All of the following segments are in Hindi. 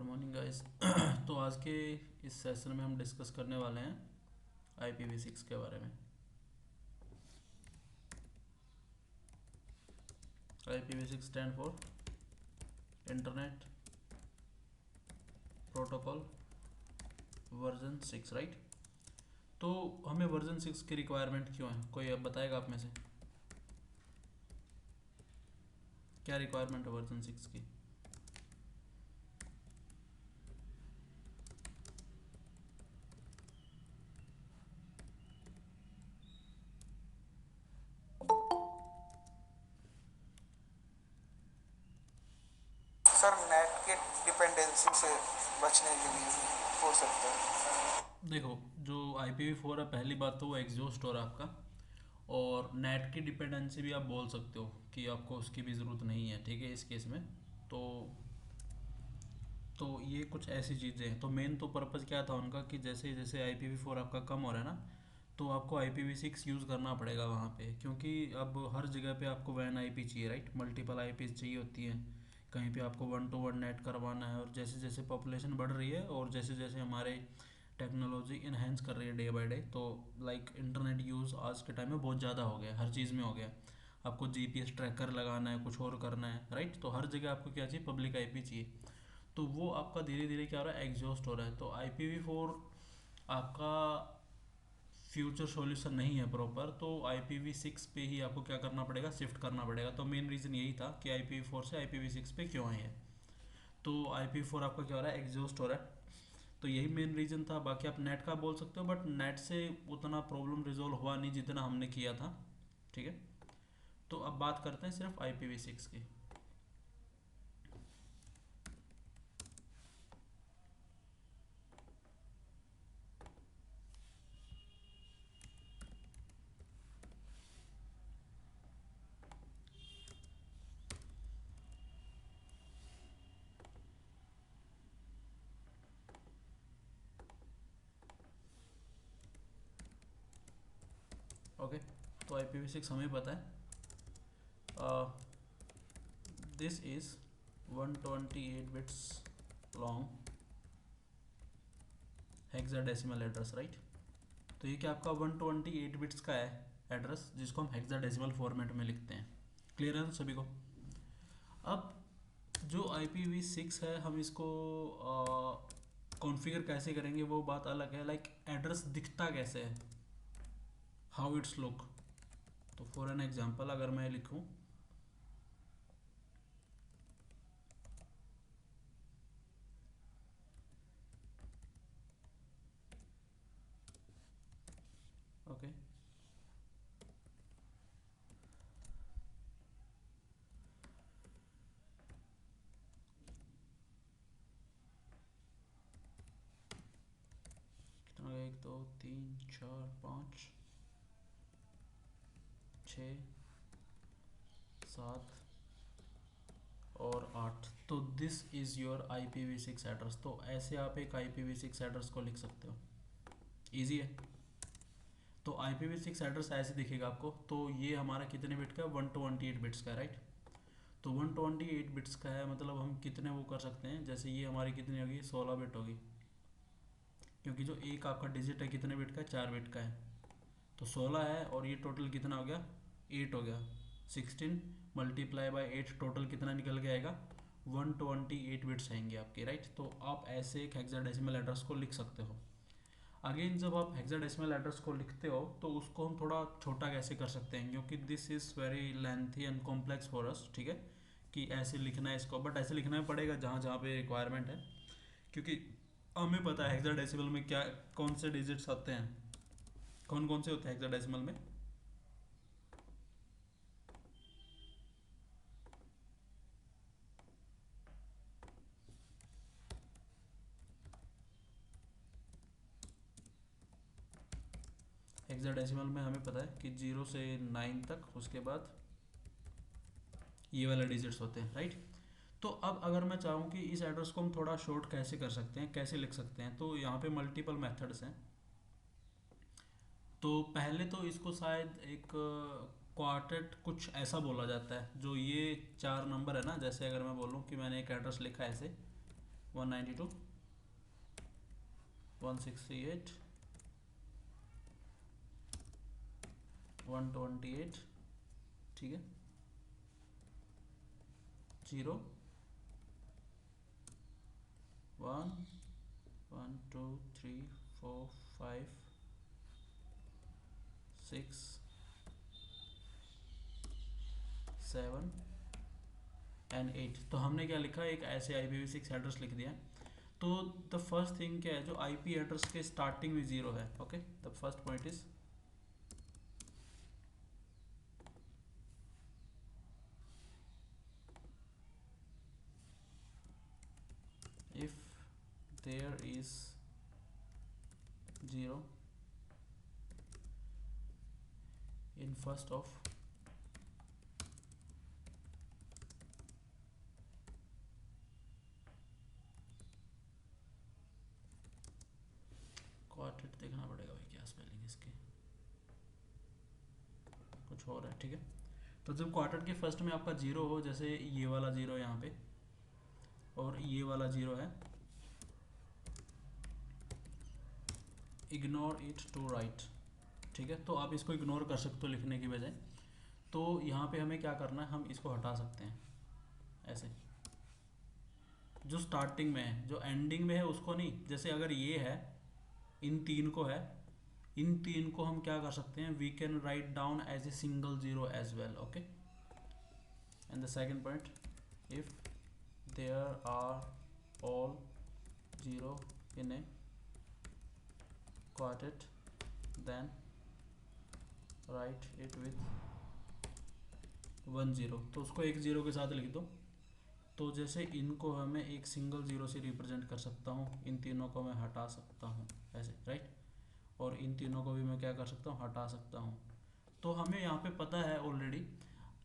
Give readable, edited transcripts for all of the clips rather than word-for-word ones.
Morning guys. तो आज के इस सेशन में हम डिस्कस करने वाले हैं IPv6 के बारे में। IPv6 stand for internet protocol version 6, right. तो हमें वर्जन 6 की रिक्वायरमेंट क्यों है, कोई अब बताएगा आप में से? क्या रिक्वायरमेंट है वर्जन 6 की? सर नेट के डिपेंडेंसी से बचने के लिए भी हो सकता है। देखो, जो IPv4 है, पहली बात तो वो एग्जॉस्ट हो रहा है आपका, और नेट की डिपेंडेंसी भी आप बोल सकते हो कि आपको उसकी भी ज़रूरत नहीं है, ठीक है, इस केस में। तो तो ये कुछ ऐसी चीज़ें हैं। तो मेन तो पर्पज़ क्या था उनका कि जैसे जैसे IPv4 आपका कम हो रहा है ना, तो आपको IPv6 यूज़ करना पड़ेगा वहाँ पे, क्योंकि अब हर जगह पे आपको वैन IP चाहिए, राइट। मल्टीपल IP चाहिए होती हैं, कहीं पे आपको वन टू वन नेट करवाना है। और जैसे जैसे पॉपुलेशन बढ़ रही है और जैसे जैसे हमारे टेक्नोलॉजी इन्हेंस कर रही है डे बाय डे, तो लाइक इंटरनेट यूज़ आज के टाइम में बहुत ज़्यादा हो गया, हर चीज़ में हो गया। आपको GPS ट्रैकर लगाना है, कुछ और करना है, राइट। तो हर जगह आपको क्या चाहिए? पब्लिक IP चाहिए। तो वो आपका धीरे धीरे क्या हो रहा है? एग्जॉस्ट हो रहा है। तो IPv4 आपका फ्यूचर सॉल्यूशन नहीं है प्रॉपर, तो IPv6 पे ही आपको क्या करना पड़ेगा? शिफ्ट करना पड़ेगा। तो मेन रीज़न यही था कि IPv4 से IPv6 पे क्यों आए हैं। तो IPv4 आपका क्या हो रहा है? एग्जॉस्ट हो रहा है। तो यही मेन रीज़न था। बाकी आप नेट का बोल सकते हो, बट नेट से उतना प्रॉब्लम रिजोल्व हुआ नहीं जितना हमने किया था, ठीक है। तो अब बात करते हैं सिर्फ IPv6 की। ओके, तो IPv6 हमें पता है। This is 128 bits long hexadecimal address, right. तो ये क्या आपका 128 बिट्स का है एड्रेस, जिसको हम हेक्साडेसिमल फॉर्मेट में लिखते हैं। क्लियर है तो सभी को? अब जो IPv6 है, हम इसको कॉन्फ़िगर कैसे करेंगे वो बात अलग है। लाइक एड्रेस दिखता कैसे है, हाउ इट्स लुक। तो फॉर एन एग्जांपल अगर मैं लिखूं, ओके, कितना हो गया? 1 2 3 4 5 6 7 और 8। तो this is your IPv6 address. तो ऐसे आप एक IPv6 एड्रेस को लिख सकते हो, ईजी है। तो IPv6 एड्रेस ऐसे दिखेगा आपको। तो ये हमारा कितने बिट का है? 128 बिट्स का, राइट। तो 128 बिट्स का है, मतलब हम कितने वो कर सकते हैं, जैसे ये हमारी कितनी होगी? 16 बिट होगी, क्योंकि जो एक आपका डिजिट है कितने बिट का है? 4 बिट का है। तो 16 है, और ये टोटल कितना हो गया? 8 हो गया। 16 मल्टीप्लाई बाई 8, टोटल कितना निकल के आएगा? 128 बिट्स आएंगे आपके, राइट। तो आप ऐसे एक हेक्साडेसिमल एड्रेस को लिख सकते हो। अगेन, जब आप हेक्साडेसिमल एड्रेस को लिखते हो तो उसको हम थोड़ा छोटा कैसे कर सकते हैं, क्योंकि this is very lengthy and complex for us, ठीक है, कि ऐसे लिखना है इसको। बट ऐसे लिखना पड़ेगा जहाँ जहाँ पे रिक्वायरमेंट है, क्योंकि हमें पता है हेक्साडेसिमल में क्या, कौन से डिजिट्स आते हैं, कौन कौन से होते हैं हेक्साडेसिमल में। हेक्साडेसिमल में हमें पता है कि 0 से 9 तक, उसके बाद ये वाले डिजिट्स होते हैं, राइट। तो अब अगर मैं चाहूँ कि इस एड्रेस को हम थोड़ा शॉर्ट कैसे कर सकते हैं, कैसे लिख सकते हैं, तो यहाँ पे मल्टीपल मेथड्स हैं। तो पहले तो इसको शायद एक क्वार्टेट कुछ ऐसा बोला जाता है, जो ये 4 नंबर है ना, जैसे अगर मैं बोलूँ कि मैंने एक एड्रेस लिखा है ऐसे, 192 168 128, ठीक है, 0 1 1 2 3 4 5 6 7 एंड 8। तो हमने क्या लिखा, एक ऐसे IPv6 एड्रेस लिख दिया। तो द फर्स्ट थिंग क्या है, जो IP एड्रेस के स्टार्टिंग में 0 है, okay, the first point is if there is 0 in first of quartet, देखना पड़ेगा भाई क्या स्पेलिंग इसकी, कुछ और है, ठीक है। तो जब क्वार्टेट के फर्स्ट में आपका 0 हो, जैसे ये वाला 0 यहाँ पे और ये वाला 0 है, इग्नोर इट टू राइट, ठीक है। तो आप इसको इग्नोर कर सकते हो लिखने की बजाय। तो यहाँ पे हमें क्या करना है, हम इसको हटा सकते हैं ऐसे, जो स्टार्टिंग में है, जो एंडिंग में है उसको नहीं। जैसे अगर ये है, इन तीन को है, इन तीन को हम क्या कर सकते हैं, we can write down as a single 0 as well, okay. And the second point, if there are all 0 in a quartet then write it with 1 0। तो उसको एक 0 के साथ लिख दो। तो जैसे इनको हमें एक सिंगल 0 से रिप्रेजेंट कर सकता हूँ, इन तीनों को मैं हटा सकता हूँ ऐसे, राइट, और इन तीनों को भी मैं क्या कर सकता हूँ, हटा सकता हूँ। तो हमें यहाँ पे पता है ऑलरेडी,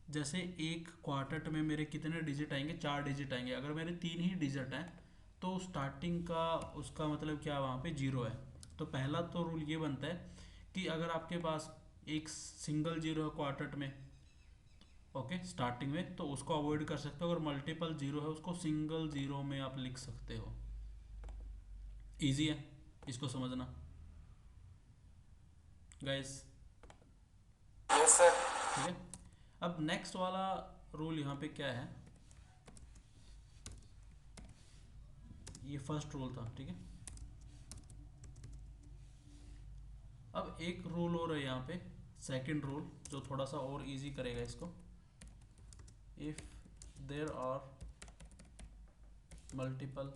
जैसे एक क्वार्टेट में मेरे कितने डिजिट आएंगे, 4 डिजिट आएंगे। अगर मेरे 3 ही डिजिट हैं तो स्टार्टिंग का उसका मतलब क्या, वहाँ पे 0 है। तो पहला तो रूल ये बनता है कि अगर आपके पास एक सिंगल 0 है क्वार्टेट में, ओके, स्टार्टिंग में, तो उसको अवॉइड कर सकते हो। अगर मल्टीपल 0 है उसको सिंगल 0 में आप लिख सकते हो। इजी है इसको समझना गाइस, यस सर। ठीक है। अब नेक्स्ट वाला रूल यहाँ पे क्या है, ये फर्स्ट रूल था, ठीक है। अब एक रूल और है यहाँ पे, सेकंड रूल, जो थोड़ा सा और इजी करेगा इसको। If there are multiple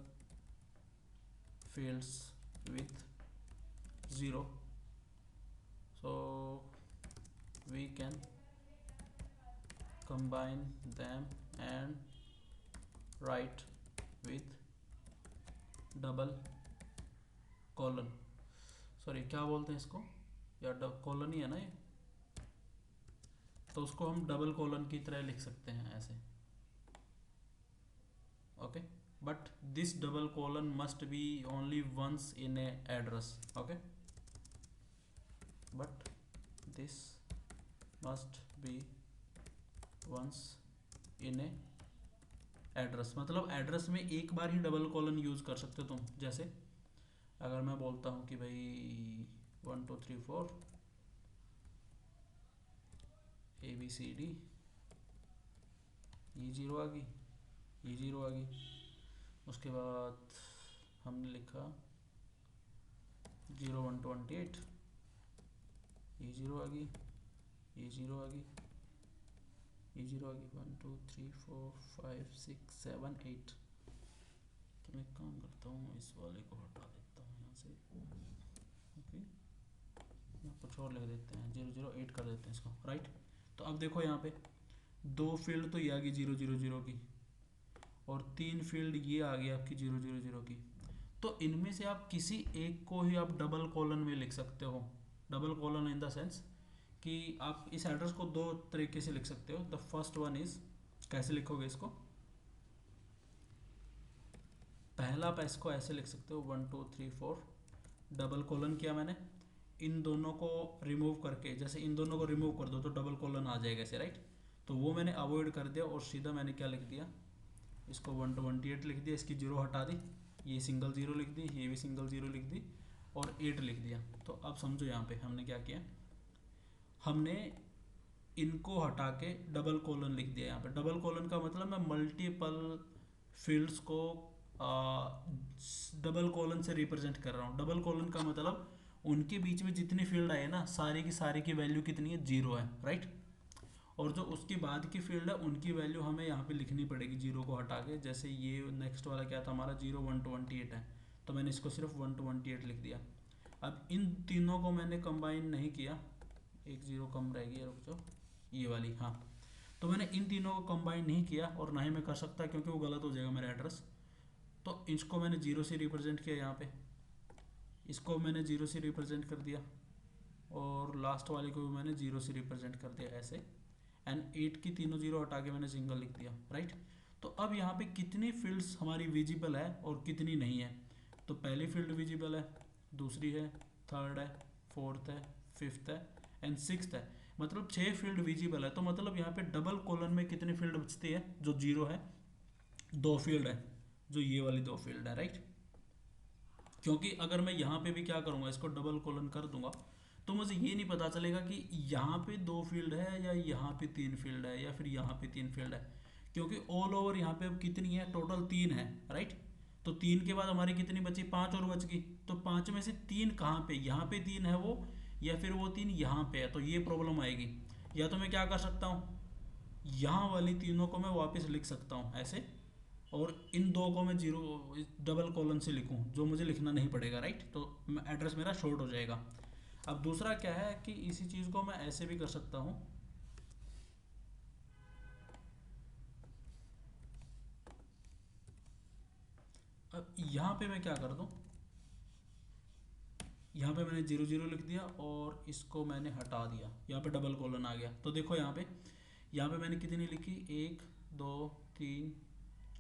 fields with 0, so we can combine them and write with double colon, sorry क्या बोलते हैं इसको, या कॉलन ही है ना ये, तो उसको हम डबल कॉलन की तरह लिख सकते हैं ऐसे, okay. but this double colon must be only once in a address, okay, but this must be once in a address। मतलब एड्रेस में एक बार ही डबल कॉलन यूज कर सकते हो तुम। जैसे अगर मैं बोलता हूँ कि भाई 1 2 3 4 ABCD, ये 0 आ गई, ये 0 आ गई, उसके बाद हमने लिखा 0 1 28, ये 0 आ गई, ये 0 आ गई, ये 0 आ गई, 1 2 3 4 5 6 7 8। तो मैं एक काम करता हूँ, इस वाले को हटा देता हूँ यहाँ से, ओके, यहाँ कुछ और लिख देते हैं, 0 0 8 कर देते हैं इसको, राइट। तो अब देखो यहाँ पे 2 फील्ड तो ये आ गई 0 0 0 की, और 3 फील्ड ये आ गई आपकी 0 0 0 की। तो इनमें से आप किसी एक को ही आप डबल कॉलन में लिख सकते हो। Double colon in the sense कि आप इस एड्रेस को 2 तरीके से लिख सकते हो। द फर्स्ट वन इज, कैसे लिखोगे इसको, पहला आप इसको ऐसे लिख सकते हो 1 2 3 4, डबल कॉलन किया मैंने, इन दोनों को रिमूव करके, जैसे इन दोनों को रिमूव कर दो तो डबल कॉलन आ जाएगा ऐसे, राइट। तो वो मैंने अवॉइड कर दिया और सीधा मैंने क्या लिख दिया, इसको 1 to 28 लिख दिया, इसकी 0 हटा दी, ये सिंगल ज़ीरो लिख दी, ये भी सिंगल ज़ीरो लिख दी और 8 लिख दिया। तो अब समझो यहाँ पे हमने क्या किया, हमने इनको हटा के डबल कोलन लिख दिया। यहाँ पे डबल कोलन का मतलब मैं मल्टीपल फील्ड्स को डबल कोलन से रिप्रेजेंट कर रहा हूँ। डबल कोलन का मतलब उनके बीच में जितनी फील्ड आए ना, सारी की वैल्यू कितनी है, 0 है, राइट। और जो उसके बाद की फील्ड है उनकी वैल्यू हमें यहाँ पे लिखनी पड़ेगी जीरो को हटा के। जैसे ये नेक्स्ट वाला क्या था हमारा, 0 1 28 है, तो मैंने इसको सिर्फ 1 28 लिख दिया। अब इन तीनों को मैंने कंबाइन नहीं किया, एक जीरो कम रह गई, रुक जाओ, ये वाली, हाँ। तो मैंने इन तीनों को कंबाइन नहीं किया और ना ही मैं कर सकता क्योंकि वो गलत हो जाएगा मेरा एड्रेस। तो इसको मैंने जीरो से रिप्रेजेंट किया यहाँ पे, इसको मैंने जीरो से रिप्रेजेंट कर दिया और लास्ट वाले को भी मैंने जीरो से रिप्रेजेंट कर दिया ऐसे। एंड 8 की तीनों जीरो हटा के मैंने सिंगल लिख दिया, राइट। तो अब यहाँ पे कितनी फील्ड्स हमारी विजिबल है और कितनी नहीं है। तो पहली फील्ड विजिबल है, दूसरी है, थर्ड है, फोर्थ है, फिफ्थ है एंड सिक्स्थ है। मतलब 6 फील्ड विजिबल है। तो मतलब यहाँ पे डबल कॉलन में कितनी फील्ड बचती है, जो जीरो है, 2 फील्ड है, जो ये वाली 2 फील्ड है, राइट। क्योंकि अगर मैं यहाँ पे भी क्या करूँगा, इसको डबल कॉलन कर दूंगा तो मुझे ये नहीं पता चलेगा कि यहाँ पे 2 फील्ड है या यहाँ पे 3 फील्ड है या फिर यहाँ पे 3 फील्ड है। क्योंकि ऑल ओवर यहाँ पे अब कितनी है, टोटल 3 है, राइट। तो 3 के बाद हमारी कितनी बची, 5 और बच गई। तो 5 में से 3 कहाँ पे, यहाँ पे 3 है वो, या फिर वो 3 यहाँ पे है। तो ये प्रॉब्लम आएगी। या तो मैं क्या कर सकता हूँ, यहाँ वाली तीनों को मैं वापस लिख सकता हूँ ऐसे, और इन दो को मैं जीरो डबल कॉलन से लिखूं, जो मुझे लिखना नहीं पड़ेगा, राइट। तो एड्रेस मेरा शॉर्ट हो जाएगा। अब दूसरा क्या है कि इसी चीज़ को मैं ऐसे भी कर सकता हूँ, अब यहाँ पे मैं क्या कर दूँ, यहाँ पे मैंने 0 0 लिख दिया और इसको मैंने हटा दिया, यहाँ पे डबल कॉलन आ गया। तो देखो यहाँ पे मैंने कितनी लिखी, 1 2 3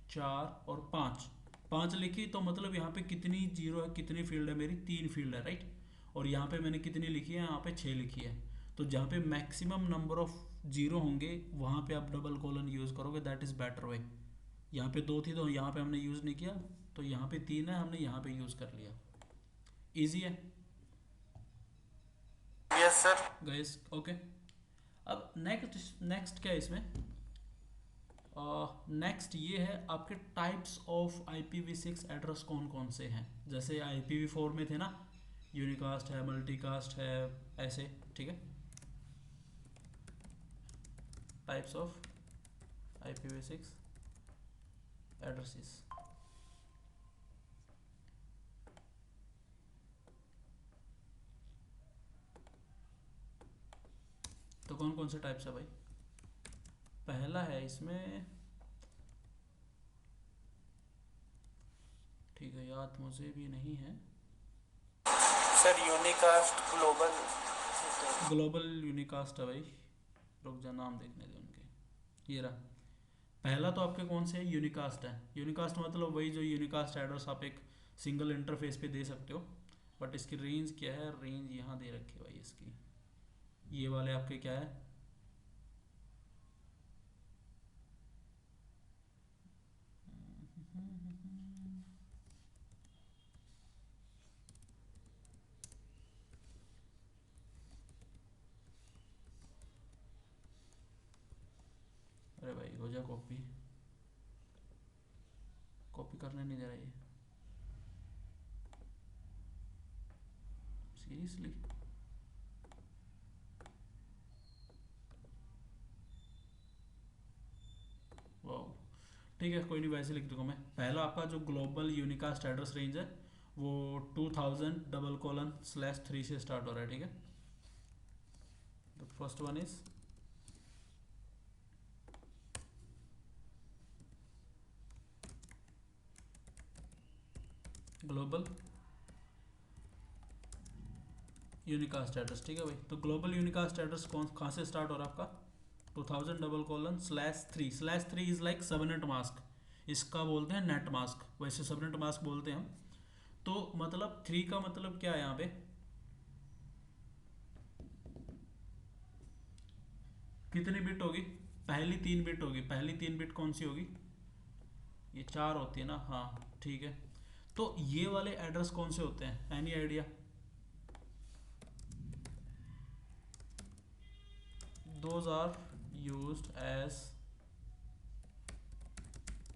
4 और 5 लिखी। तो मतलब यहाँ पे कितनी जीरो है, कितनी फील्ड है मेरी, 3 फील्ड है, राइट। और यहाँ पे मैंने कितनी लिखी है, यहाँ पे 6 लिखी है। तो जहाँ पे मैक्सिमम नंबर ऑफ जीरो होंगे वहाँ पे आप डबल कॉलन यूज़ करोगे, दैट इज़ बेटर वे। यहाँ पे 2 थी तो यहाँ पे हमने यूज़ नहीं किया, तो यहाँ पे 3 है, हमने यहाँ पे यूज़ कर लिया। ईजी है यस सर। Guys, okay. अब नेक्स्ट क्या है इसमें, नेक्स्ट ये है आपके टाइप्स ऑफ IPv6 एड्रेस कौन कौन से हैं। जैसे IPv4 में थे ना, यूनिकास्ट है, मल्टीकास्ट है, ऐसे, ठीक है। Types of IPv6 addresses. तो कौन कौन से टाइप्स है भाई, पहला है इसमें, ठीक है, याद मुझे भी नहीं है sir. Unicast, global. Global unicast है भाई, रुक जा, नाम देखने दे उनके। ये रहा पहला। तो आपके कौन से है, यूनिकास्ट है। यूनिकास्ट मतलब वही जो यूनिकास्ट एड्रेस आप एक सिंगल इंटरफेस पे दे सकते हो। बट इसकी रेंज क्या है, रेंज यहाँ दे रखी है भाई इसकी। ये वाले आपके क्या है, अरे भाई हो जा कॉपी, कॉपी करने नहीं दे रहा ये, सीरियसली। वाह, ठीक है, कोई नहीं, वैसे लिख दूंगा मैं। पहला आपका जो ग्लोबल यूनिकास्ट एड्रेस रेंज है वो 2000:3 से स्टार्ट हो रहा है, ठीक है। The first one is global unicast address, ठीक है भाई। तो ग्लोबल यूनिकास्ट एड्रेस कहाँ से स्टार्ट हो रहा है आपका, 2000:3/3 इज लाइक सबनेट मास्क, इसका बोलते हैं नेट मास्क, वैसे सबनेट मास्क बोलते हैं हम। तो मतलब 3 का मतलब क्या है यहाँ पे, कितनी बिट होगी, पहली 3 बिट होगी। पहली 3 बिट कौन सी होगी, ये 4 होती है ना, हाँ ठीक है। तो ये वाले एड्रेस कौन से होते हैं, any idea? Those are used as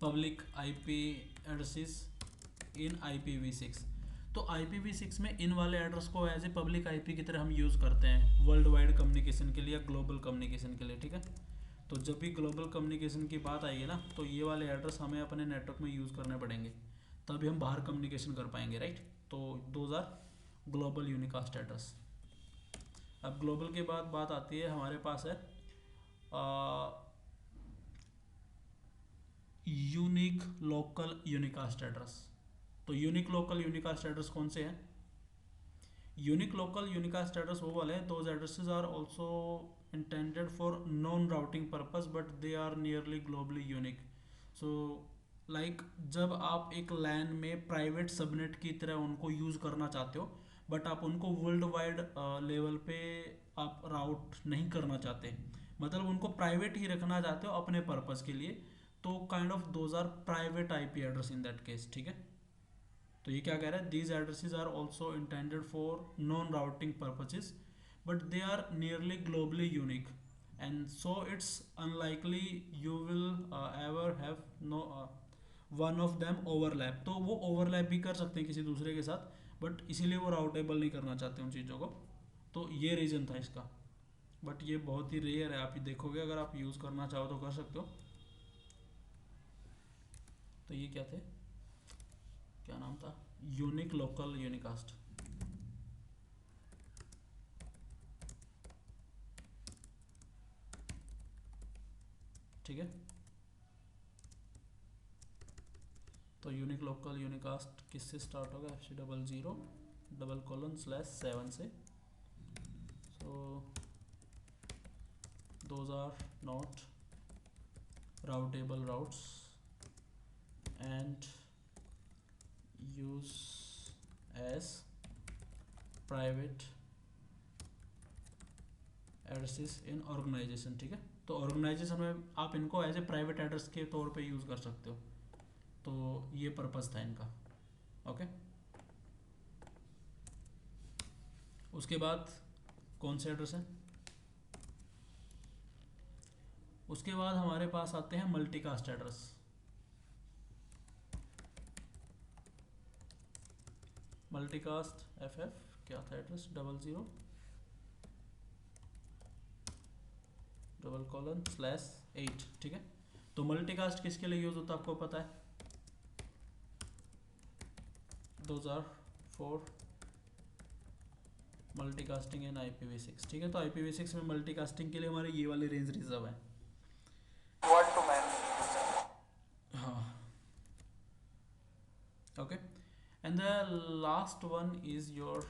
public IP addresses in IPv6। तो IPv6 में इन वाले एड्रेस को एज ए पब्लिक आईपी की तरह हम यूज़ करते हैं वर्ल्ड वाइड कम्युनिकेशन के लिए या ग्लोबल कम्युनिकेशन के लिए, ठीक है। तो जब भी ग्लोबल कम्युनिकेशन की बात आएगी ना, तो ये वाले एड्रेस हमें अपने नेटवर्क में यूज़ करने पड़ेंगे, तभी हम बाहर कम्युनिकेशन कर पाएंगे, राइट। तो those are global unicast address. अब ग्लोबल के बाद बात आती है, हमारे पास है यूनिक लोकल यूनिकास्ट एड्रेस। तो यूनिक लोकल यूनिकास्ट एड्रेस कौन से हैं? यूनिक लोकल यूनिकास्ट एड्रेस वो वाले हैं, those addresses are also intended for non routing purpose but they are nearly globally unique. So like जब आप एक लैन में प्राइवेट सबनेट की तरह उनको यूज़ करना चाहते हो, बट आप उनको वर्ल्ड वाइड लेवल पे आप राउट नहीं करना चाहते, मतलब उनको प्राइवेट ही रखना चाहते हो अपने पर्पस के लिए, तो kind of those are private IP address in that case, ठीक है। तो ये क्या कह रहा है, these addresses are also intended for non routing purposes but they are nearly globally unique and so it's unlikely you will ever have no one of them overlap. तो वो ओवरलैप भी कर सकते हैं किसी दूसरे के साथ, बट इसीलिए वो राउटेबल नहीं करना चाहते उन चीज़ों को। तो ये रीज़न था इसका, बट ये बहुत ही रेयर है, आप ये देखोगे अगर आप यूज़ करना चाहो तो कर सकते हो। तो ये क्या थे, क्या नाम था, यूनिक लोकल यूनिकास्ट। ठीक है, तो यूनिक लोकल यूनिकास्ट किससे स्टार्ट होगा, FC00:7 से। So those are not routable routes and use as private addresses in organization, ठीक है। तो ऑर्गेनाइजेशन में आप इनको एज ए प्राइवेट एड्रेस के तौर पे यूज़ कर सकते हो। तो ये पर्पस था इनका, ओके। उसके बाद कौन से एड्रेस हैं, उसके बाद हमारे पास आते हैं मल्टीकास्ट एड्रेस। मल्टीकास्ट FF क्या था एड्रेस, 00:8, ठीक है। तो मल्टीकास्ट किसके लिए यूज होता है आपको पता है, 2004 मल्टीकास्टिंग इन IPv6, ठीक है। तो IPv6 में मल्टीकास्टिंग के लिए हमारे ये वाले रेंज रिजर्व है, वन टू मैन। हाँ, okay. And the last one is your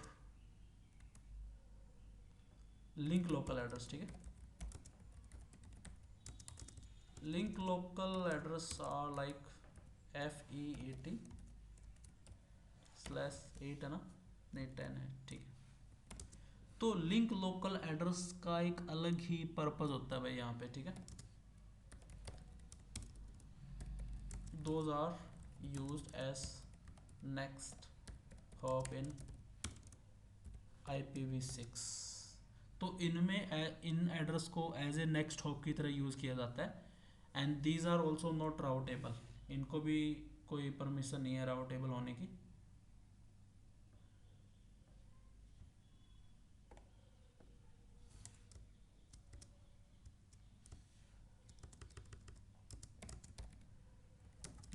link local address, ठीक है। Link local address are like FE80/8 है ना, नहीं 10 है, ठीक है। तो लिंक लोकल एड्रेस का एक अलग ही पर्पस होता है भाई यहाँ पे, ठीक है। Those are used as next hop in IPv6। तो इनमें इन एड्रेस को एज ए नेक्स्ट हॉप की तरह यूज़ किया जाता है and these are also not routable, इनको भी कोई परमिशन नहीं है राउटेबल होने की।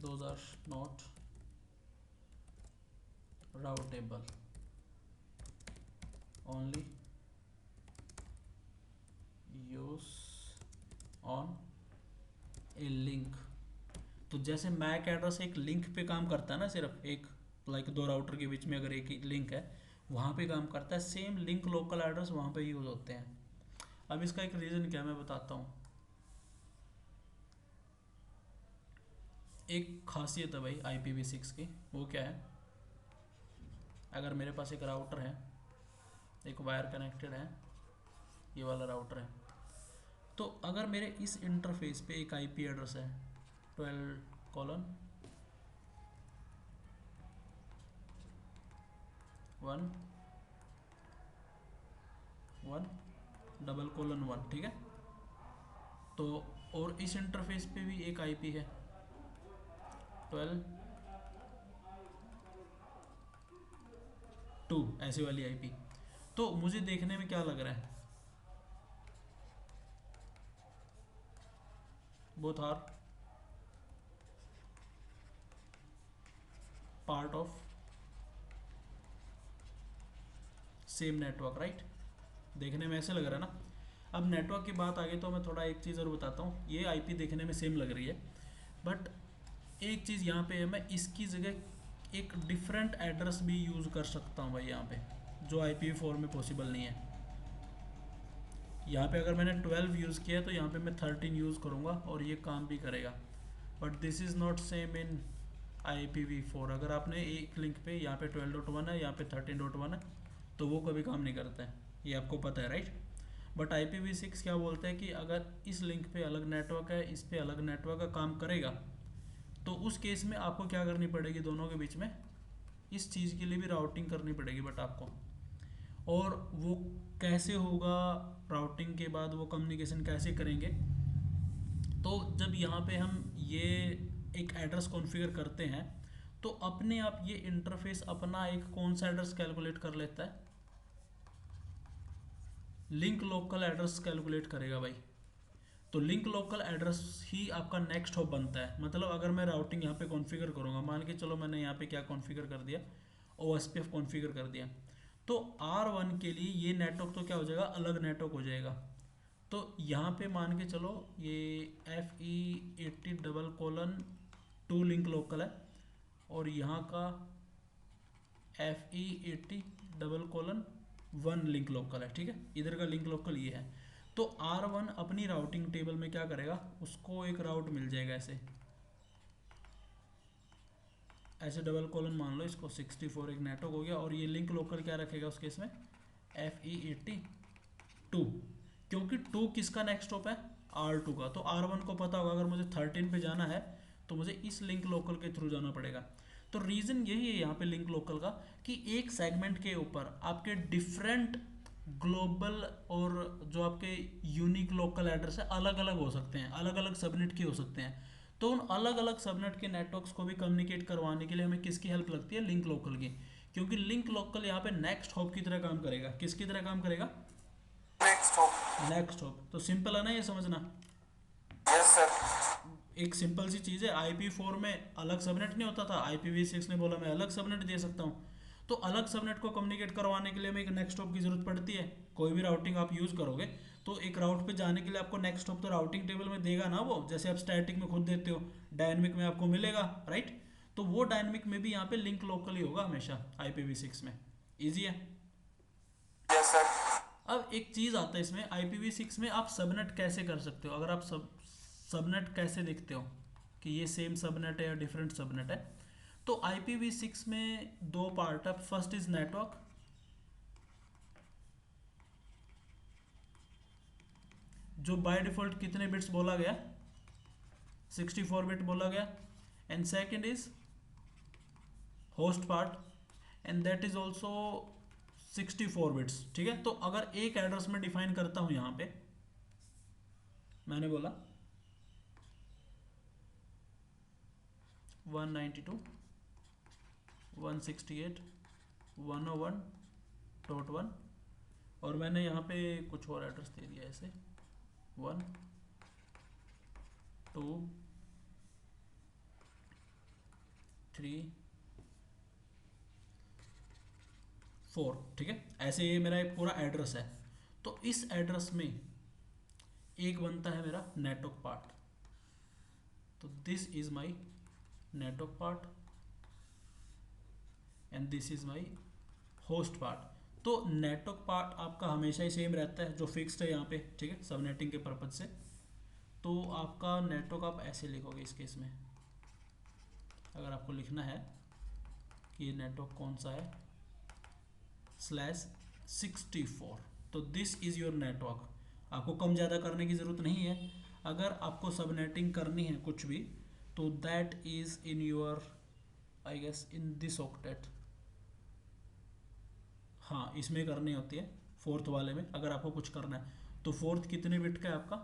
those are not routable, only use on a link। तो जैसे मैक एड्रेस एक लिंक पे काम करता है ना, सिर्फ एक लाइक दो राउटर के बीच में अगर एक लिंक है वहाँ पे काम करता है, सेम लिंक लोकल एड्रेस वहाँ पे यूज होते हैं। अब इसका एक रीज़न क्या मैं बताता हूँ। एक खासियत है भाई IPv6 की, वो क्या है, अगर मेरे पास एक राउटर है, एक वायर कनेक्टेड है, ये वाला राउटर है, तो अगर मेरे इस इंटरफेस पे एक IP एड्रेस है 12:, 1 1 :1, ठीक है। तो और इस इंटरफेस पे भी एक आईपी है 12 2, ऐसी वाली आईपी। तो मुझे देखने में क्या लग रहा है, both are part of same network, right. देखने में ऐसे लग रहा है ना। अब नेटवर्क की बात आ गई तो मैं थोड़ा एक चीज़ और बताता हूँ। ये आईपी देखने में सेम लग रही है, बट एक चीज़ यहाँ पे है, मैं इसकी जगह एक डिफरेंट एड्रेस भी यूज़ कर सकता हूँ भाई यहाँ पे, जो IPv4 में पॉसिबल नहीं है। यहाँ पे अगर मैंने 12 यूज़ किया है तो यहाँ पे मैं 13 यूज़ करूँगा और ये काम भी करेगा, but this is not same in IPv4। अगर आपने एक लिंक पे यहाँ पे 12.1 है, यहाँ पे 13.1 है, तो वो कभी काम नहीं करता है, ये आपको पता है, राइट। बट IPv6 क्या बोलते हैं कि अगर इस लिंक पे अलग नेटवर्क है, इस पे अलग नेटवर्क का काम करेगा, तो उस केस में आपको क्या करनी पड़ेगी, दोनों के बीच में इस चीज़ के लिए भी राउटिंग करनी पड़ेगी बट आपको। और वो कैसे होगा, राउटिंग के बाद वो कम्युनिकेशन कैसे करेंगे, तो जब यहाँ पे हम ये एक एड्रेस कॉन्फ़िगर करते हैं तो अपने आप ये इंटरफेस अपना एक कौन सा एड्रेस कैलकुलेट कर लेता है, लिंक लोकल एड्रेस कैलकुलेट करेगा भाई। तो लिंक लोकल एड्रेस ही आपका नेक्स्ट हॉप बनता है। मतलब अगर मैं राउटिंग यहाँ पे कॉन्फ़िगर करूँगा, मान के चलो मैंने यहाँ पे क्या कॉन्फ़िगर कर दिया, OSPF कॉन्फ़िगर कर दिया, तो R1 के लिए ये नेटवर्क तो क्या हो जाएगा, अलग नेटवर्क हो जाएगा। तो यहाँ पे मान के चलो ये FE80:2 लिंक लोकल है, और यहाँ का FE80:1 लिंक लोकल है, ठीक है। इधर का लिंक लोकल ये है। तो R1 अपनी राउटिंग टेबल में क्या करेगा, उसको एक राउट मिल जाएगा ऐसे ऐसे डबल कॉलन मान लो इसको, 64 एक नेटवर्क हो गया, और ये लिंक लोकल क्या रखेगा उस केस में, FE82, क्योंकि 2 किसका नेक्स्ट स्टॉप है, R2 का। तो R1 को पता होगा अगर मुझे 13 पे जाना है तो मुझे इस लिंक लोकल के थ्रू जाना पड़ेगा। तो रीज़न यही है यहाँ पे लिंक लोकल का, कि एक सेगमेंट के ऊपर आपके डिफरेंट ग्लोबल और जो आपके यूनिक लोकल एड्रेस है अलग अलग हो सकते हैं, अलग अलग सबनेट के हो सकते हैं। तो उन अलग अलग सबनेट के नेटवर्क्स को भी कम्युनिकेट करवाने के लिए हमें किसकी हेल्प लगती है, लिंक लोकल की। क्योंकि लिंक लोकल यहाँ पे नेक्स्ट हॉप की तरह काम करेगा। किसकी तरह काम करेगा, नेक्स्ट हॉप। Next hop. तो सिंपल है ना ये समझना। Yes sir. एक सिंपल सी चीज़ है, IP4 में अलग सबनेट नहीं होता था, IPv6 ने बोला मैं अलग सबनेट दे सकता हूँ। तो अलग सबनेट को कम्युनिकेट करवाने के लिए हमें एक नेक्स्ट हॉप की जरूरत पड़ती है। कोई भी राउटिंग आप यूज़ करोगे तो एक राउट पे जाने के लिए आपको नेक्स्ट हॉप तो राउटिंग टेबल में देगा ना, वो जैसे आप स्टैटिक में खुद देते हो, डायनेमिक में आपको मिलेगा, राइट। तो वो डायनेमिक में भी यहाँ पे लिंक लोकल ही होगा हमेशा IPv6 में। ईजी है। Yes sir. अब एक चीज़ आता है इसमें, IPv6 में आप सबनेट कैसे कर सकते हो। अगर आप सबनेट कैसे देखते हो कि ये सेम सबनेट है या डिफरेंट सबनेट है, तो IPv6 में दो पार्ट है। फर्स्ट इज नेटवर्क, जो बाय डिफॉल्ट कितने बिट्स बोला गया, 64 बिट बोला गया। And second is host part, and that is also 64 bits, ठीक है। तो अगर एक एड्रेस में डिफाइन करता हूं, यहां पे मैंने बोला 192.168.101.1, और मैंने यहाँ पे कुछ और एड्रेस दे दिया ऐसे 1 2 3 4, ठीक है। ऐसे ये मेरा एक पूरा एड्रेस है। तो इस एड्रेस में एक बनता है मेरा नेटवर्क पार्ट। तो this is my network part and this is my host part. तो नेटवर्क पार्ट आपका हमेशा ही सेम रहता है, जो फिक्स्ड है यहाँ पे, ठीक है, सबनेटिंग के पर्पज से। तो आपका नेटवर्क आप ऐसे लिखोगे इस केस में, अगर आपको लिखना है कि ये नेटवर्क कौन सा है, /64। तो दिस इज़ योर नेटवर्क। आपको कम ज़्यादा करने की ज़रूरत नहीं है। अगर आपको सबनेटिंग करनी है कुछ भी, तो that is in your, I guess in this octet, हाँ, इसमें करनी होती है फोर्थ वाले में अगर आपको कुछ करना है। तो फोर्थ कितने बिट का है आपका?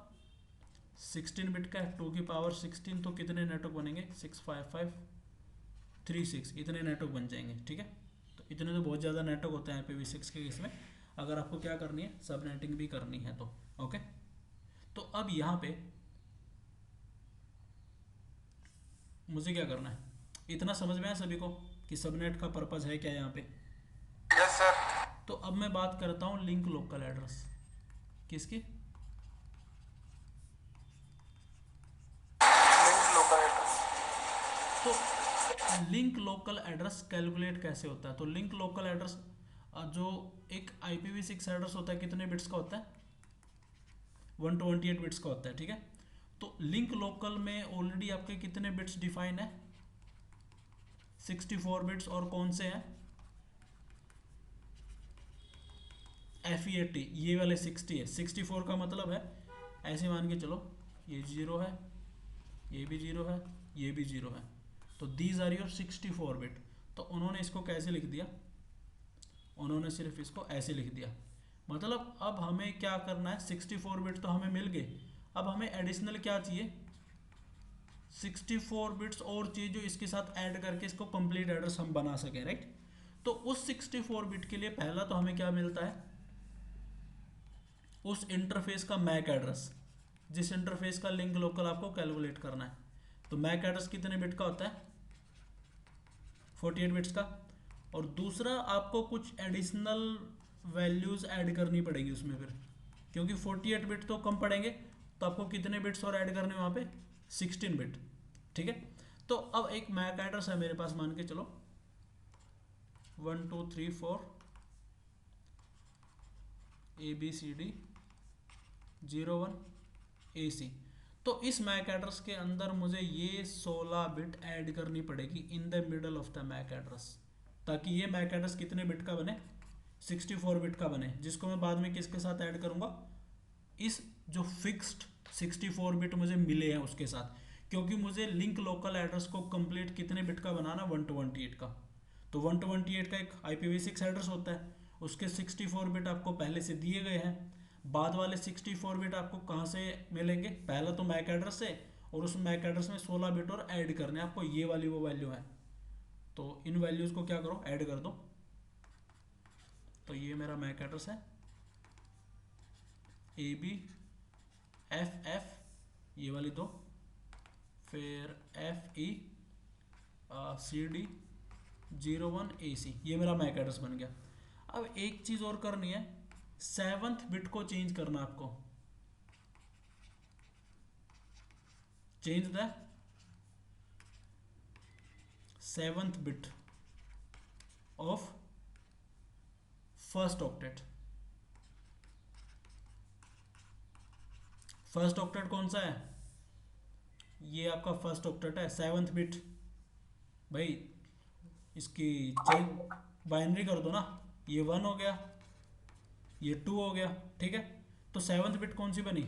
16 बिट का है, 2 की पावर 16, तो कितने नेटवर्क बनेंगे? 65536, इतने नेटवर्क बन जाएंगे। ठीक है, तो इतने तो बहुत ज़्यादा नेटवर्क होते हैं IPv6 के इसमें, अगर आपको क्या करनी है, सब नेटिंग भी करनी है तो। ओके, तो अब यहाँ पे मुझे क्या करना है, इतना समझ में आया सभी को कि सबनेट का पर्पज़ है क्या यहाँ पे? Yes sir. तो अब मैं बात करता हूँ लिंक लोकल एड्रेस किसकी? Link local address. तो लिंक लोकल एड्रेस कैलकुलेट कैसे होता है? तो लिंक लोकल एड्रेस जो एक IPv6 एड्रेस होता है कितने बिट्स का होता है? 128 बिट्स का होता है। ठीक है, तो लिंक लोकल में ऑलरेडी आपके कितने बिट्स डिफाइन है? 64 बिट्स, और कौन से हैं? FE80, ये वाले 60 है। 64 का मतलब है, ऐसे मान के चलो, ये 0 है, ये भी 0 है, ये भी 0 है, तो दीज आर योर 64 बिट। तो उन्होंने इसको कैसे लिख दिया? उन्होंने सिर्फ इसको ऐसे लिख दिया। मतलब अब हमें क्या करना है, 64 बिट तो हमें मिल गए, अब हमें एडिशनल क्या चाहिए? 64 बिट्स और चाहिए जो इसके साथ ऐड करके इसको कंप्लीट एड्रेस हम बना सकें, राइट? तो उस 64 बिट के लिए पहला तो हमें क्या मिलता है? उस इंटरफेस का मैक एड्रेस, जिस इंटरफेस का लिंक लोकल आपको कैलकुलेट करना है। तो मैक एड्रेस कितने बिट का होता है? 48 बिट्स का। और दूसरा आपको कुछ एडिशनल वैल्यूज ऐड करनी पड़ेगी उसमें फिर, क्योंकि 48 बिट तो कम पड़ेंगे, तो आपको कितने बिट्स और ऐड करने वहाँ पे? 16 बिट। ठीक है, तो अब एक मैक एड्रेस है मेरे पास, मान के चलो 1234 ABCD 01 AC। तो इस मैक एड्रेस के अंदर मुझे ये 16 बिट ऐड करनी पड़ेगी in the middle of the MAC address, ताकि ये मैक एड्रेस कितने बिट का बने? 64 बिट का बने, जिसको मैं बाद में किसके साथ ऐड करूंगा? इस जो फिक्स्ड 64 बिट मुझे मिले हैं उसके साथ, क्योंकि मुझे लिंक लोकल एड्रेस को कंप्लीट कितने बिट का बनाना? 128 का। तो 128 का एक IPv6 एड्रेस होता है, उसके 64 बिट आपको पहले से दिए गए हैं, बाद वाले 64 बिट आपको कहाँ से मिलेंगे? पहला तो मैक एड्रेस से, और उस मैक एड्रेस में 16 बिट और ऐड करने आपको, ये वाली वो वैल्यू है। तो इन वैल्यूज़ को क्या करो, ऐड कर दो। तो ये मेरा मैक एड्रेस है ABFF, ये वाली दो, फिर FECD 01 AC, ये मेरा मैक एड्रेस बन गया। अब एक चीज़ और करनी है, 7th बिट को चेंज करना आपको। Change the 7th bit of first octet. First octet कौन सा है? ये आपका फर्स्ट ऑक्टेट है, 7th बिट। भाई इसकी चेंज बाइनरी कर दो ना, ये 1 हो गया, ये 2 हो गया। ठीक है, तो 7th बिट कौन सी बनी?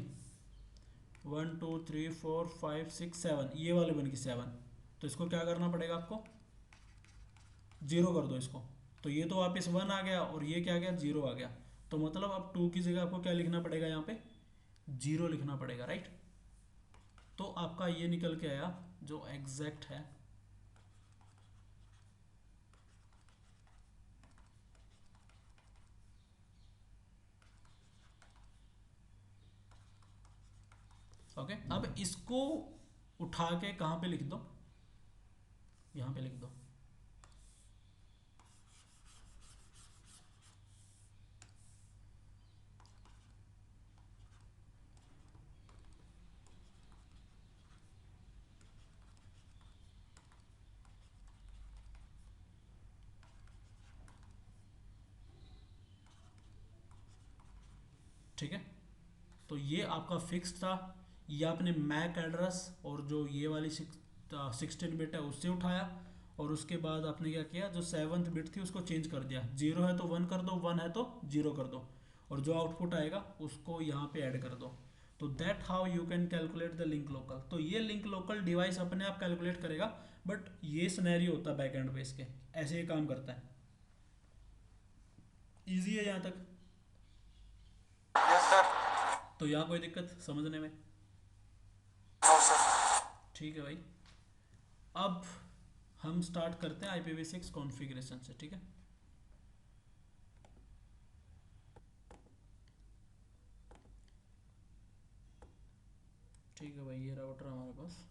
1 2 3 4 5 6 7, ये वाली बन गई 7। तो इसको क्या करना पड़ेगा आपको? 0 कर दो इसको। तो ये तो वापस 1 आ गया, और ये क्या आ गया? 0 आ गया। तो मतलब अब 2 की जगह आपको क्या लिखना पड़ेगा? यहाँ पे 0 लिखना पड़ेगा, राइट? तो आपका ये निकल के आया जो एग्जैक्ट है, ओके। अब इसको उठा के कहाँ पे लिख दो? यहाँ पे लिख दो। ठीक है, तो ये आपका फिक्स था, ये आपने मैक एड्रेस और जो ये वाली 16 बिट है उससे उठाया, और उसके बाद आपने क्या किया, जो 7th बिट थी उसको चेंज कर दिया। 0 है तो 1 कर दो, 1 है तो 0 कर दो, और जो आउटपुट आएगा उसको यहाँ पे ऐड कर दो। तो that how you can calculate the link local. तो ये लिंक लोकल डिवाइस अपने आप कैलकुलेट करेगा, बट ये सिनेरियो होता है बैक एंड पे इसके, ऐसे ही काम करता है। इजी है यहाँ तक? Yes sir. तो यहाँ कोई दिक्कत समझने में? No sir. ठीक है भाई। अब हम स्टार्ट करते हैं IPv6 कॉन्फ़िगरेशन से, ठीक है। ठीक है भाई, ये राउटर हमारे पास।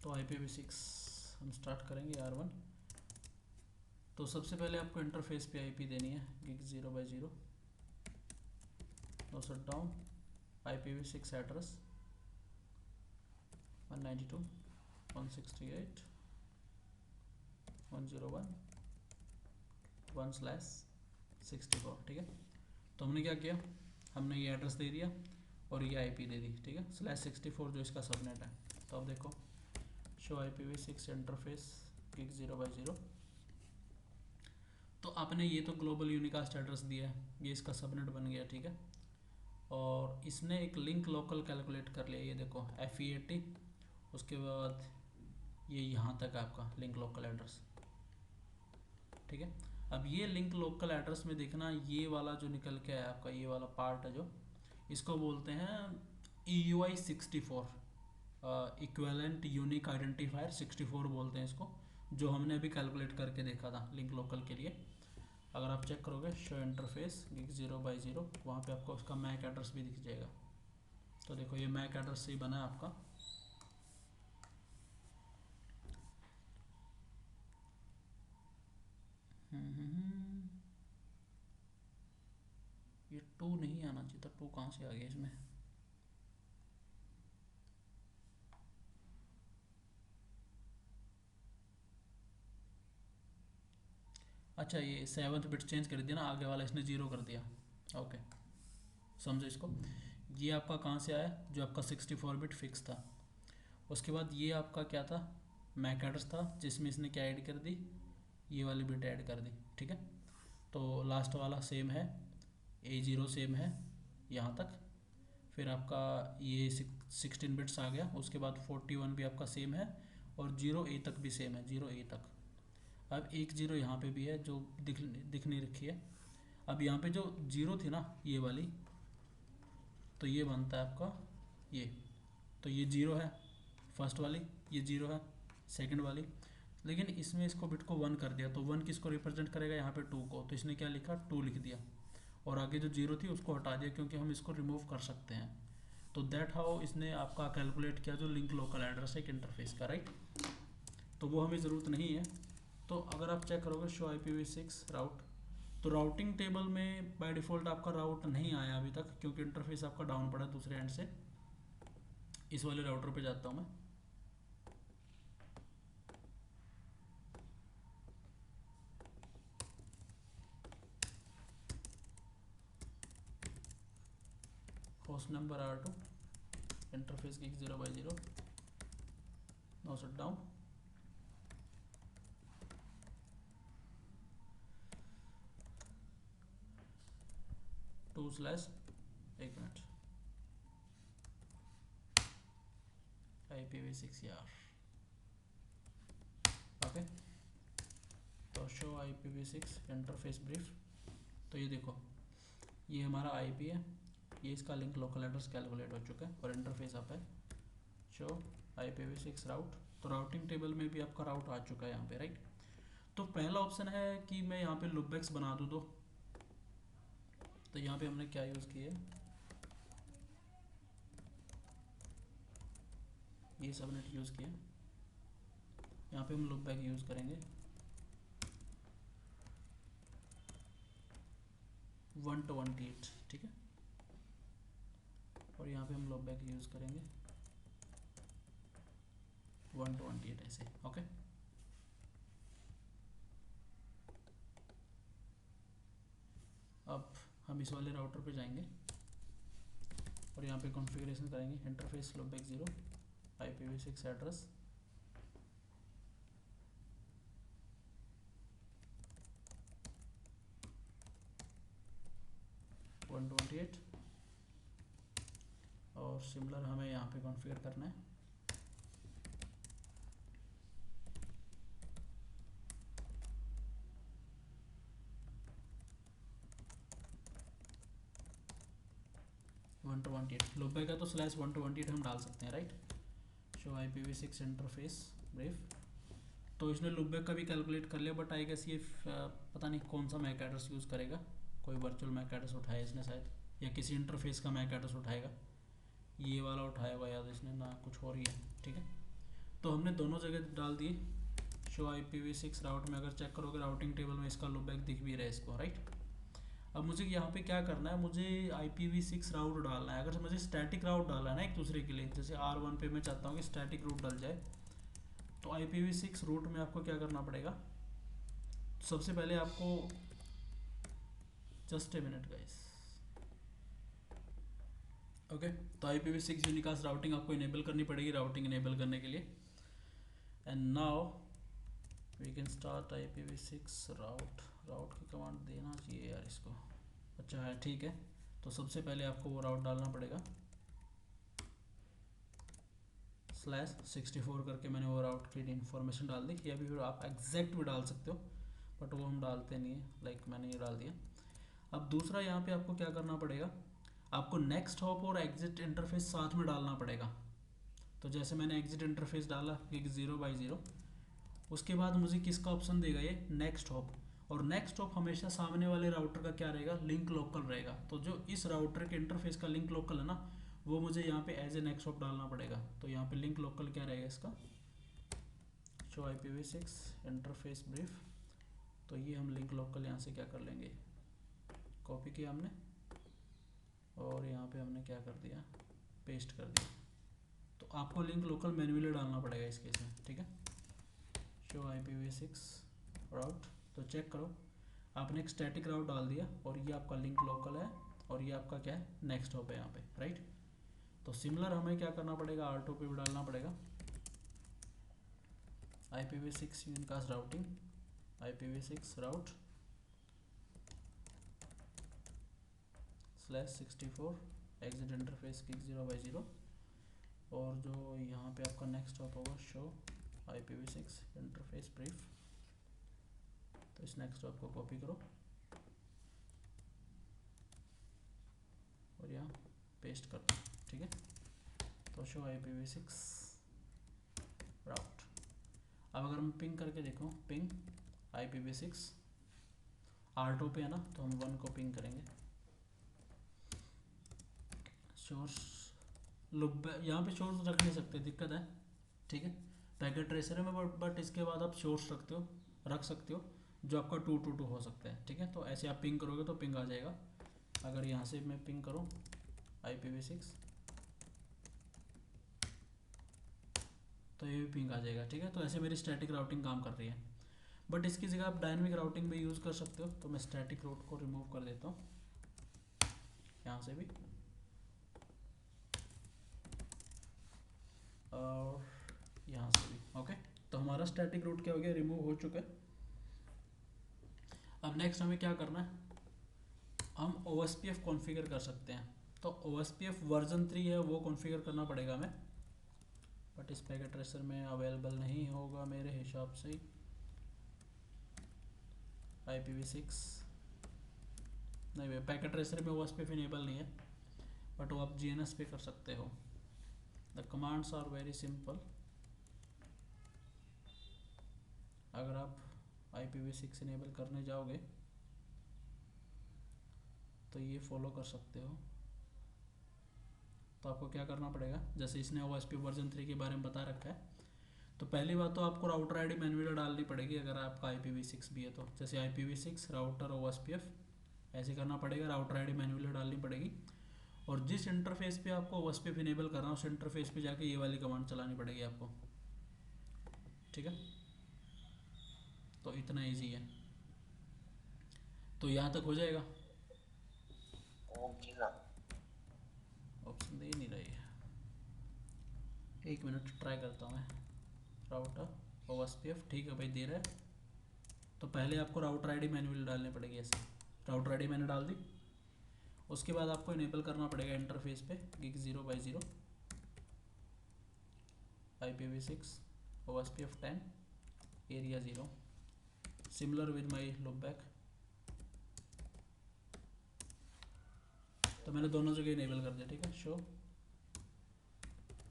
तो IPv6 हम स्टार्ट करेंगे R1। तो सबसे पहले आपको इंटरफेस पे IP देनी है gig 0/0। No shut down IPv6 address 192.168.101/64, ठीक है। तो हमने क्या किया, हमने ये एड्रेस दे दिया और ये IP दे दी, ठीक है, /64 जो इसका सबनेट है। तो अब देखो, शो IPv6 इंटरफेस gig 0/0। तो आपने ये तो ग्लोबल यूनिकास्ट एड्रेस दिया है, ये इसका सबनेट बन गया, ठीक है। और इसने एक लिंक लोकल कैलकुलेट कर लिया, ये देखो FE80। उसके बाद ये यहाँ तक आपका लिंक लोकल एड्रेस, ठीक है। अब ये लिंक लोकल एड्रेस में देखना, ये वाला जो निकल के आया आपका, ये वाला पार्ट है जो, इसको बोलते हैं EUI64, इक्विवेलेंट यूनिक आइडेंटिफायर 64 बोलते हैं इसको, जो हमने अभी कैलकुलेट करके देखा था लिंक लोकल के लिए। अगर आप चेक करोगे शो इंटरफेस gig 0/0, वहाँ पे आपको उसका मैक एड्रेस भी दिख जाएगा। तो देखो ये मैक एड्रेस से ही बना है आपका। ये 2 नहीं आना चाहिए था, 2 कहाँ से आ गया इसमें? अच्छा, ये 7th बिट चेंज कर दिया ना, आगे वाला इसने 0 कर दिया। ओके, समझो इसको। ये आपका कहाँ से आया, जो आपका 64 बिट फिक्स था। उसके बाद ये आपका क्या था, मैक एड्रेस था, जिसमें इसने क्या ऐड कर दी, ये वाली बिट ऐड कर दी, ठीक है। तो लास्ट वाला सेम है, A0 सेम है यहाँ तक। फिर आपका ये 16 बिट्स आ गया। उसके बाद 41 भी आपका सेम है, और 0A तक भी सेम है, 0A तक। अब एक 0 यहाँ पे भी है जो दिख नहीं रखी है। अब यहाँ पे जो 0 थी ना ये वाली, तो ये बनता है आपका ये, तो ये 0 है फर्स्ट वाली, ये 0 है सेकंड वाली। लेकिन इसमें इसको बिट को 1 कर दिया, तो 1 किसको रिप्रेजेंट करेगा, यहाँ पे 2 को, तो इसने क्या लिखा, 2 लिख दिया। और आगे जो 0 थी उसको हटा दिया, क्योंकि हम इसको रिमूव कर सकते हैं। तो दैट हाउ इसने आपका कैलकुलेट किया जो लिंक लोकल एड्रेस है एक इंटरफेस का, राइट। तो वो हमें ज़रूरत नहीं है। तो अगर आप चेक करोगे शो IPv6 राउट, तो राउटिंग टेबल में बाय डिफ़ॉल्ट आपका राउट नहीं आया अभी तक, क्योंकि इंटरफेस आपका डाउन पड़ा दूसरे एंड से। इस वाले राउटर पे जाता हूँ मैं। Host number R2, interface gig 0/0, no shut down. एक मिनट, IPv6 यार, ओके। तो शो IPv6 इंटरफेस ब्रीफ। तो ये देखो, ये हमारा IP है, ये इसका लिंक लोकल एड्रेस कैलकुलेट हो चुका है, और इंटरफेस आप है शो IPv6 राउट। तो राउटिंग टेबल में भी आपका राउट आ चुका है यहाँ पे, राइट। तो पहला ऑप्शन है कि मैं यहाँ पे लुपबैक्स बना दूँ तो यहाँ पे हमने क्या यूज़ किया है, ये सबनेट यूज़ किया। यहाँ पे हम लुपबैक यूज़ करेंगे 128, ठीक है। और यहाँ पे हम लुपबैक यूज़ करेंगे 128 ऐसे, ओके। अब हम इस वाले राउटर पे जाएंगे और यहाँ पे कॉन्फ़िगरेशन करेंगे इंटरफेस लुपबैक 0, IPv6 एड्रेस 128, और सिमिलर हमें यहाँ पे कॉन्फ़िगर करना है 128 लुपबैक है तो /128 हम डाल सकते हैं, right. Show IPv6 interface brief. तो इसने लुपबैक का भी कैलकुलेट कर लिया, बट आई गेस ये पता नहीं कौन सा मैक एड्रेस यूज़ करेगा, कोई वर्चुअल मैक एड्रेस उठाया इसने शायद, या किसी इंटरफेस का मैक एड्रेस उठाएगा, ये वाला उठाया हुआ याद इसने ना, कुछ और ही है, ठीक है। तो हमने दोनों जगह डाल दिए। शो IPv6 राउट में अगर चेक करोगे राउटिंग टेबल में इसका लुपबैक दिख भी रहा है इसको, राइट। अब मुझे यहाँ पे क्या करना है, मुझे IPv6 राउट डालना है। अगर मुझे स्टैटिक राउट डालना है ना एक दूसरे के लिए, जैसे R1 पे मैं चाहता हूँ कि स्टैटिक रूट डल जाए, तो IPv6 रूट में आपको क्या करना पड़ेगा, सबसे पहले आपको, just a minute guys, okay. तो IPv6 यूनिकास्ट राउटिंग आपको इनेबल करनी पड़ेगी, राउटिंग इनेबल करने के लिए। And now we can start IPv6 route की कमांड देना चाहिए यार इसको, अच्छा है, ठीक है। तो सबसे पहले आपको वो राउट डालना पड़ेगा, /64 करके मैंने वो राउट की इन्फॉर्मेशन डाल दी, या भी फिर आप एग्जैक्ट भी डाल सकते हो, बट वो हम डालते नहीं है, लाइक मैंने ये डाल दिया। अब दूसरा यहाँ पे आपको क्या करना पड़ेगा, आपको नेक्स्ट हॉप और एग्जिट इंटरफेस साथ में डालना पड़ेगा। तो जैसे मैंने एग्जिट इंटरफेस डाला 0/0, उसके बाद मुझे किसका ऑप्शन देगा, ये नेक्स्ट हॉप। और नेक्स्ट हॉप हमेशा सामने वाले राउटर का क्या रहेगा, लिंक लोकल रहेगा। तो जो इस राउटर के इंटरफेस का लिंक लोकल है ना, वो मुझे यहाँ पे एज ए नेक्स्ट हॉप डालना पड़ेगा। तो यहाँ पे लिंक लोकल क्या रहेगा इसका, शो IPv6 इंटरफेस ब्रीफ। तो ये हम लिंक लोकल यहाँ से क्या कर लेंगे, कॉपी किया हमने, और यहाँ पे हमने क्या कर दिया, पेस्ट कर दिया। तो आपको लिंक लोकल मैन्युअली डालना पड़ेगा इस केस में, ठीक है। शो IPv6 राउट, तो चेक करो आपने एक स्टैटिक राउट डाल दिया, और ये आपका लिंक लोकल है, और ये आपका क्या है, नेक्स्ट हॉप है यहाँ पे, राइट। तो सिमिलर हमें क्या करना पड़ेगा, R2 पे भी डालना पड़ेगा, IPv6 यूनिकास्ट राउटिंग, IPv6 राउट /64 एग्जिट इंटरफेस की 0/0, और जो यहाँ पे आपका नेक्स्ट हॉप होगा, शो IPv6 इंटरफेस ब्रीफ। तो इस नेक्स्ट हॉप को कॉपी करो और यहाँ पेस्ट कर दो, ठीक है। तो शो IPv6 राउट। अब अगर हम पिंग करके देखो, पिंग IPv6 R2 पे है ना, तो हम 1 को पिंग करेंगे। सोर्स लुप यहाँ पे सोर्स रख नहीं सकते, दिक्कत है, ठीक है। पैकेट ट्रेसर में बट इसके बाद आप सोर्स रख सकते हो जो आपका 222 हो सकता है, ठीक है। तो ऐसे आप पिंग करोगे तो पिंग आ जाएगा। अगर यहाँ से मैं पिंग करूँ IPv6 तो ये भी पिंग आ जाएगा, ठीक है। तो ऐसे मेरी स्टैटिक राउटिंग काम कर रही है, बट इसकी जगह आप डायनेमिक राउटिंग भी यूज़ कर सकते हो। तो मैं स्टैटिक रूट को रिमूव कर देता हूँ यहाँ से भी, और यहाँ से भी, ओके। तो हमारा स्टैटिक रूट क्या हो गया, रिमूव हो चुका है। अब नेक्स्ट हमें क्या करना है, हम OSPF कॉन्फ़िगर कर सकते हैं। तो OSPF वर्जन 3 है, वो कॉन्फ़िगर करना पड़ेगा हमें, बट इस पैकेट ट्रेसर में अवेलेबल नहीं होगा मेरे हिसाब से। IPv6 नहीं भाई, पैकेट ट्रेसर में OSPF इनेबल नहीं है, बट वो आप GNS पे कर सकते हो। The commands are very simple. अगर आप IPv6 इनेबल करने जाओगे तो ये फॉलो कर सकते हो। तो आपको क्या करना पड़ेगा, जैसे इसने OSPF वर्जन 3 के बारे में बता रखा है, तो पहली बात तो आपको राउटर आईडी मैन्युअली डालनी पड़ेगी अगर आपका IPv6 भी है तो। जैसे IPv6 राउटर OSPF ऐसे करना पड़ेगा, राउटर आईडी मैन्युअली डालनी पड़ेगी। और जिस इंटरफेस पे आपको OSPF इनेबल करना है उस इंटरफेस पे जाके ये वाली कमांड चलानी पड़ेगी आपको, ठीक है। तो इतना इजी है, तो यहाँ तक हो जाएगा। ऑप्शन दे नहीं रही है, एक मिनट ट्राई करता हूँ मैं। राउटर OSPF, ठीक है भाई दे रहा है। तो पहले आपको राउटर आईडी मैन्युअली डालनी पड़ेगी, ऐसे राउटर आईडी मैंने डाल दी। उसके बाद आपको इनेबल करना पड़ेगा इंटरफेस पे gig 0/0 IPv6 OSPF 10 area 0 similar with my loopback. तो मैंने दोनों जगह इनेबल कर दिया, ठीक है। Show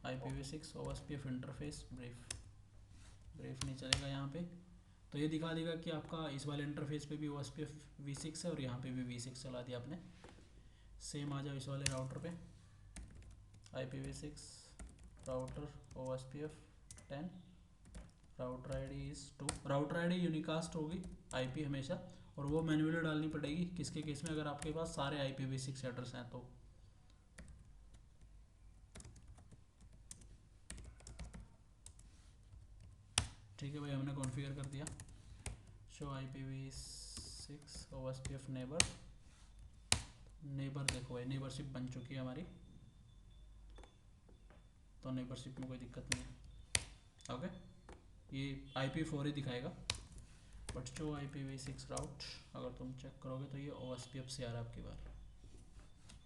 IPv6 OSPF interface brief, brief नहीं चलेगा यहाँ पे। तो ये दिखा देगा कि आपका इस वाले इंटरफेस पे भी OSPF v6 है और यहाँ पे भी v6 चला दिया आपने। सेम आ जाओ इस वाले राउटर पे, IPv6 router OSPF 10, router ID is 2, router ID unicast होगी IP हमेशा, और वो मैन्युअली डालनी पड़ेगी किसके केस में, अगर आपके पास सारे IPv6 एड्रेस हैं तो। ठीक है भाई, हमने कॉन्फ़िगर कर दिया। Show IPv6 OSPF neighbour, neighbour देखो भाई नेबरशिप बन चुकी है हमारी, तो नेबरशिप में कोई दिक्कत नहीं है। ओके, ये IP4 ही दिखाएगा, बट जो IPv6 राउट अगर तुम चेक करोगे तो ये OSPF से आ रहा है आपकी बार,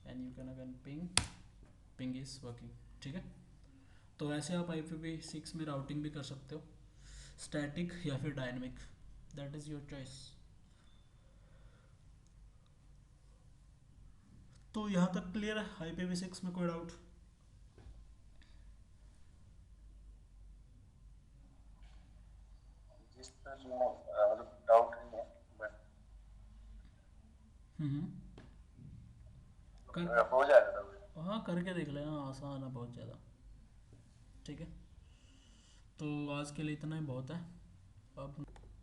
and you can again ping is working, ठीक है। तो ऐसे आप IPv6 में राउटिंग भी कर सकते हो, स्टैटिक या फिर dynamic, that is your choice. तो यहाँ तक क्लियर है IPv6 में, कोई डाउट? जिस पर डाउट नहीं है, बट हो जाएगा। हाँ करके देख लेना, आसान है बहुत ज़्यादा, ठीक है। तो आज के लिए इतना ही बहुत है अब।